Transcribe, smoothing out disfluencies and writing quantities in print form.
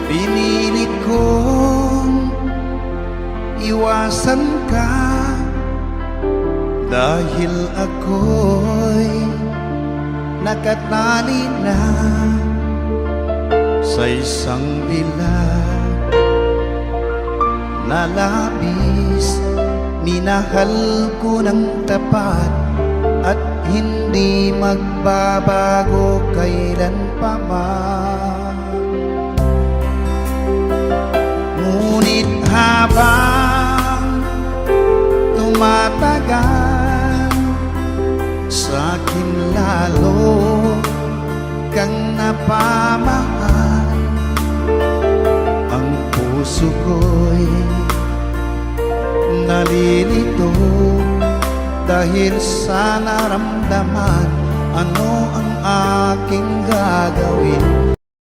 Pinilit kong iwasan ka dahil ako'y nakatali na sa isang dilag na labis. Minahal ko ng tapat at hindi magbabago kailan pa man. Ngunit habang tumatagal, sa'kin lalo kang napamahal. Ang puso ko'y nalilito dahil sa naramdaman. Ano ang aking gagawin?